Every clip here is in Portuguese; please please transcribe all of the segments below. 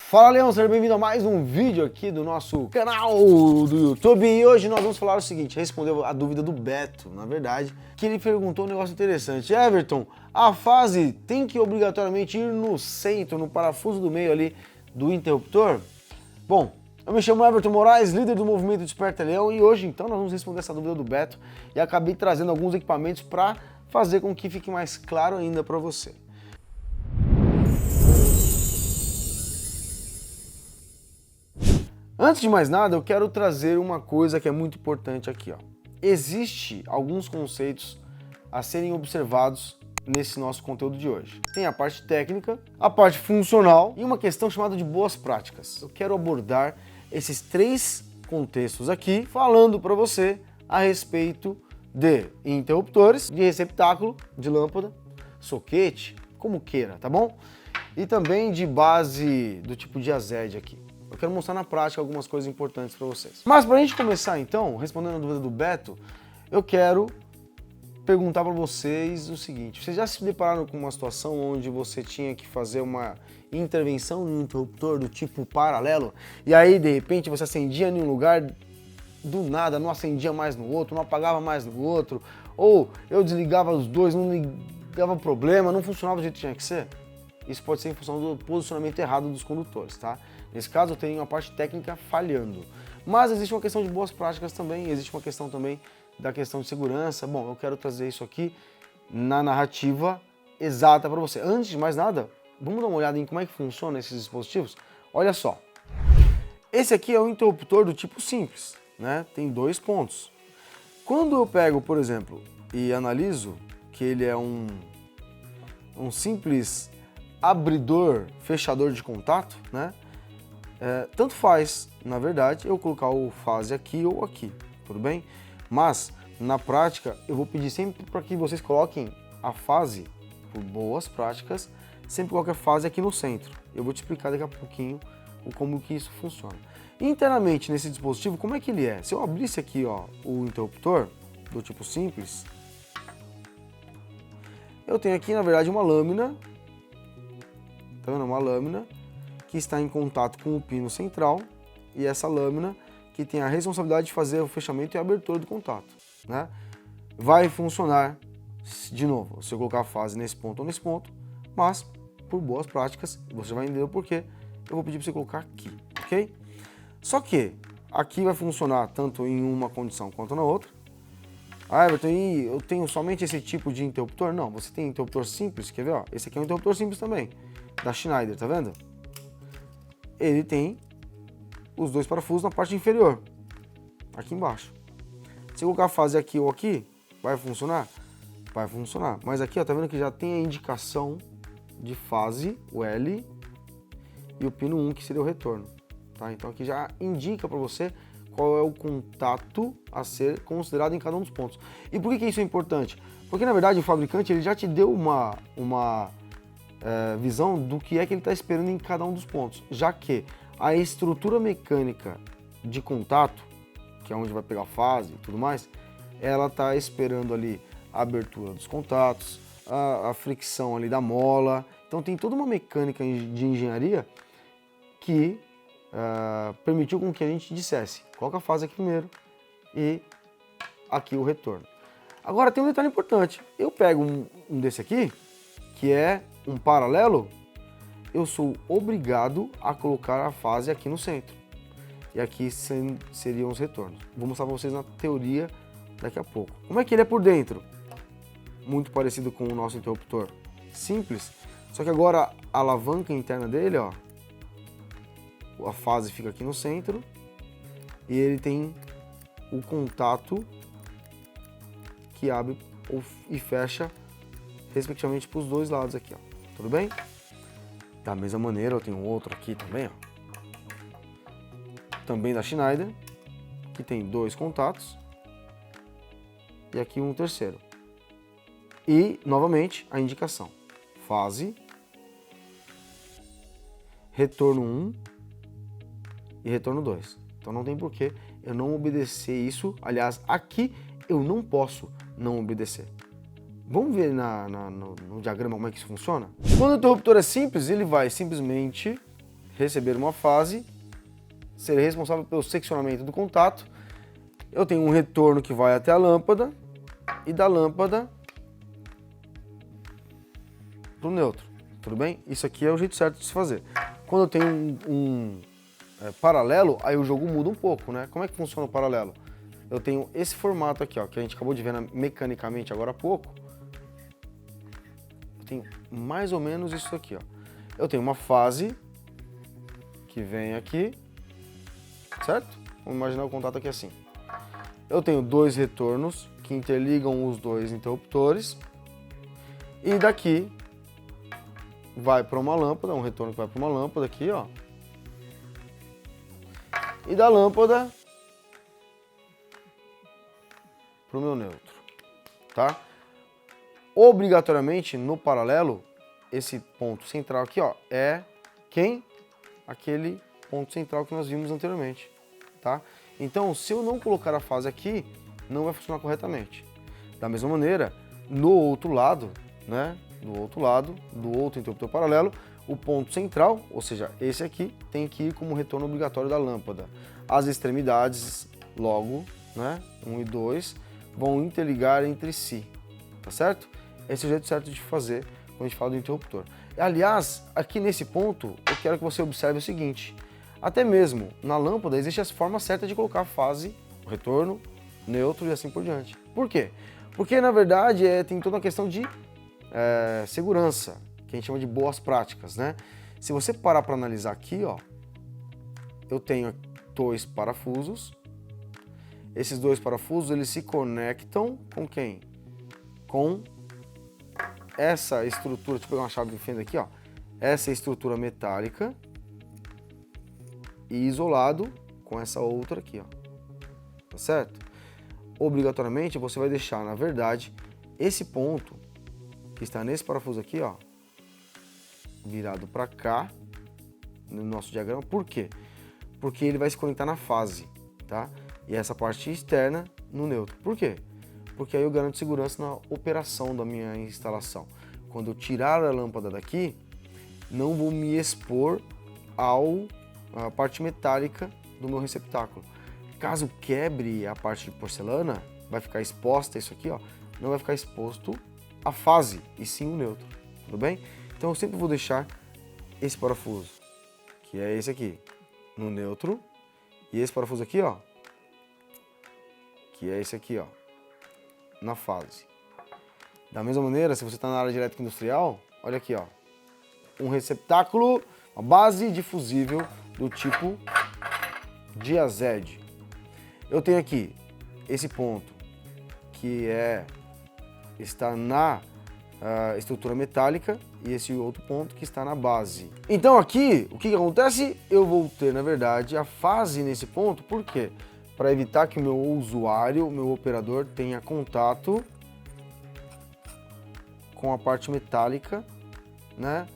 Fala, Leão, seja bem-vindo a mais um vídeo aqui do nosso canal do YouTube. E hoje nós vamos falar o seguinte, respondeu a dúvida do Beto, na verdade, que ele perguntou um negócio interessante. Everton, a fase tem que obrigatoriamente ir no centro, no parafuso do meio ali do interruptor? Bom, eu me chamo Everton Moraes, líder do movimento Desperta Leão, e hoje então nós vamos responder essa dúvida do Beto e acabei trazendo alguns equipamentos para fazer com que fique mais claro ainda para você. Antes de mais nada, eu quero trazer uma coisa que é muito importante aqui, ó. Existem alguns conceitos a serem observados nesse nosso conteúdo de hoje. Tem a parte técnica, a parte funcional e uma questão chamada de boas práticas. Eu quero abordar esses três contextos aqui, falando para você a respeito de interruptores, de receptáculo, de lâmpada, soquete, como queira, tá bom? E também de base do tipo de AZED aqui. Eu quero mostrar na prática algumas coisas importantes para vocês. Mas para a gente começar então, respondendo a dúvida do Beto, eu quero perguntar para vocês o seguinte. Vocês já se depararam com uma situação onde você tinha que fazer uma intervenção no interruptor do tipo paralelo e aí de repente você acendia em um lugar, do nada não acendia mais no outro, não apagava mais no outro, ou eu desligava os dois, não ligava problema, não funcionava do jeito que tinha que ser? Isso pode ser em função do posicionamento errado dos condutores, tá? Nesse caso eu tenho a parte técnica falhando. Mas existe uma questão de boas práticas também, existe uma questão também da questão de segurança. Bom, eu quero trazer isso aqui na narrativa exata para você. Antes de mais nada, vamos dar uma olhada em como é que funciona esses dispositivos? Olha só, esse aqui é um interruptor do tipo simples, né? Tem dois pontos. Quando eu pego, por exemplo, e analiso que ele é um simples abridor, fechador de contato, né? Tanto faz, na verdade, eu colocar o fase aqui ou aqui, tudo bem? Mas, na prática, eu vou pedir sempre para que vocês coloquem a fase, por boas práticas, sempre coloque a fase aqui no centro. Eu vou te explicar daqui a pouquinho como que isso funciona. Internamente, nesse dispositivo, como é que ele é? Se eu abrisse aqui, ó, o interruptor, do tipo simples, eu tenho aqui, na verdade, uma lâmina, tá vendo? Uma lâmina que está em contato com o pino central e essa lâmina que tem a responsabilidade de fazer o fechamento e a abertura do contato, né? Vai funcionar de novo, se eu colocar a fase nesse ponto ou nesse ponto, mas por boas práticas, você vai entender o porquê, eu vou pedir para você colocar aqui, ok? Só que aqui vai funcionar tanto em uma condição quanto na outra. Ah, Everton, e eu tenho somente esse tipo de interruptor? Não, você tem interruptor simples, quer ver? Ó? Esse aqui é um interruptor simples também, da Schneider, tá vendo? Ele tem os dois parafusos na parte inferior, aqui embaixo. Se eu colocar a fase aqui ou aqui, vai funcionar? Vai funcionar. Mas aqui, ó, tá vendo que já tem a indicação de fase, o L, e o pino 1, que seria o retorno. Tá? Então aqui já indica para você qual é o contato a ser considerado em cada um dos pontos. E por que isso é importante? Porque, na verdade, o fabricante ele já te deu uma visão do que é que ele está esperando em cada um dos pontos, já que a estrutura mecânica de contato, que é onde vai pegar a fase e tudo mais, ela está esperando ali a abertura dos contatos, a fricção ali da mola. Então tem toda uma mecânica de engenharia que permitiu com que a gente dissesse, coloca a fase aqui primeiro e aqui o retorno. Agora tem um detalhe importante, eu pego um desse aqui, que é um paralelo, eu sou obrigado a colocar a fase aqui no centro. E aqui seriam os retornos. Vou mostrar para vocês na teoria daqui a pouco. Como é que ele é por dentro? Muito parecido com o nosso interruptor simples, só que agora a alavanca interna dele, ó, a fase fica aqui no centro e ele tem o contato que abre e fecha respectivamente para os dois lados aqui, ó. Tudo bem? Da mesma maneira, eu tenho outro aqui também, ó. Também da Schneider, que tem dois contatos. E aqui um terceiro. E, novamente, a indicação. Fase, retorno 1 e retorno 2. Então não tem porquê eu não obedecer isso. Aliás, aqui eu não posso não obedecer. Vamos ver no diagrama como é que isso funciona? Quando o interruptor é simples, ele vai simplesmente receber uma fase, ser responsável pelo seccionamento do contato. Eu tenho um retorno que vai até a lâmpada e da lâmpada para o neutro, tudo bem? Isso aqui é o jeito certo de se fazer. Quando eu tenho um paralelo, aí o jogo muda um pouco, né? Como é que funciona o paralelo? Eu tenho esse formato aqui, ó, que a gente acabou de ver mecanicamente agora há pouco. Eu tenho mais ou menos isso aqui, ó. Eu tenho uma fase que vem aqui, certo? Vamos imaginar o contato aqui assim. Eu tenho dois retornos que interligam os dois interruptores e daqui vai para uma lâmpada, um retorno que vai para uma lâmpada aqui, ó. E da lâmpada para o meu neutro, tá? Obrigatoriamente, no paralelo, esse ponto central aqui, ó, é quem? Aquele ponto central que nós vimos anteriormente, tá? Então, se eu não colocar a fase aqui, não vai funcionar corretamente. Da mesma maneira, no outro lado, né? Do outro lado, do outro interruptor paralelo, o ponto central, ou seja, esse aqui, tem que ir como retorno obrigatório da lâmpada. As extremidades, logo, né? 1 e 2, vão interligar entre si, tá certo? Esse é o jeito certo de fazer quando a gente fala do interruptor. Aliás, aqui nesse ponto, eu quero que você observe o seguinte, até mesmo na lâmpada existe as formas certas de colocar a fase, o retorno, neutro e assim por diante. Por quê? Porque na verdade tem toda uma questão de segurança, que a gente chama de boas práticas, né? Se você parar para analisar aqui, ó, eu tenho dois parafusos. Esses dois parafusos, eles se conectam com quem? Com essa estrutura, deixa eu pegar uma chave de fenda aqui, ó. Essa estrutura metálica e isolado com essa outra aqui, ó. Tá certo? Obrigatoriamente, você vai deixar, na verdade, esse ponto que está nesse parafuso aqui, ó, virado para cá no nosso diagrama. Por quê? Porque ele vai se conectar na fase, tá? E essa parte externa no neutro. Por quê? Porque aí eu garanto segurança na operação da minha instalação. Quando eu tirar a lâmpada daqui, não vou me expor à parte metálica do meu receptáculo. Caso quebre a parte de porcelana, vai ficar exposta isso aqui, ó, não vai ficar exposto a fase, e sim o neutro, tudo bem? Então eu sempre vou deixar esse parafuso, que é esse aqui, no neutro, e esse parafuso aqui, ó, que é esse aqui, ó, na fase. Da mesma maneira, se você está na área de elétrica industrial, olha aqui, ó, um receptáculo, uma base de fusível do tipo Diazed. Eu tenho aqui esse ponto que está na estrutura metálica e esse outro ponto que está na base. Então aqui, o que acontece? Eu vou ter, na verdade, a fase nesse ponto. Por quê? Para evitar que o meu usuário, o meu operador, tenha contato com a parte metálica, né?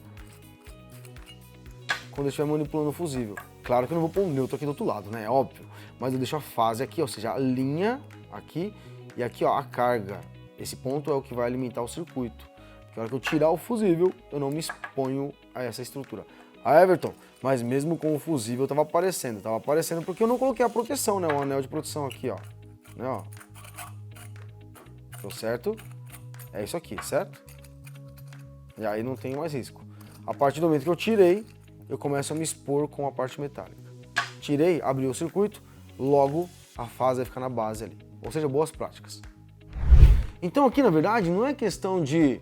Quando eu estiver manipulando o fusível. Claro que eu não vou pôr um neutro aqui do outro lado, né? É óbvio. Mas eu deixo a fase aqui, ou seja, a linha aqui e aqui, ó, a carga. Esse ponto é o que vai alimentar o circuito. Porque na hora que eu tirar o fusível, eu não me exponho a essa estrutura. Ah, Everton, mas mesmo com o fusível estava aparecendo. Estava aparecendo porque eu não coloquei a proteção, né? O anel de proteção aqui, ó. Né, ó. Deu certo? É isso aqui, certo? E aí não tem mais risco. A partir do momento que eu tirei, eu começo a me expor com a parte metálica. Tirei, abriu o circuito, logo a fase vai ficar na base ali. Ou seja, boas práticas. Então aqui, na verdade, não é questão de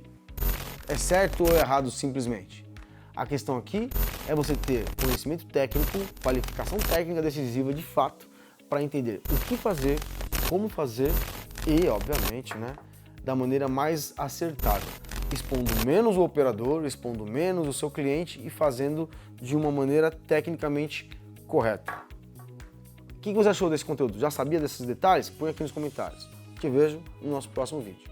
é certo ou errado simplesmente. A questão aqui é você ter conhecimento técnico, qualificação técnica decisiva de fato, para entender o que fazer, como fazer e, obviamente, né, da maneira mais acertada. Expondo menos o operador, expondo menos o seu cliente e fazendo de uma maneira tecnicamente correta. O que você achou desse conteúdo? Já sabia desses detalhes? Põe aqui nos comentários. Te vejo no nosso próximo vídeo.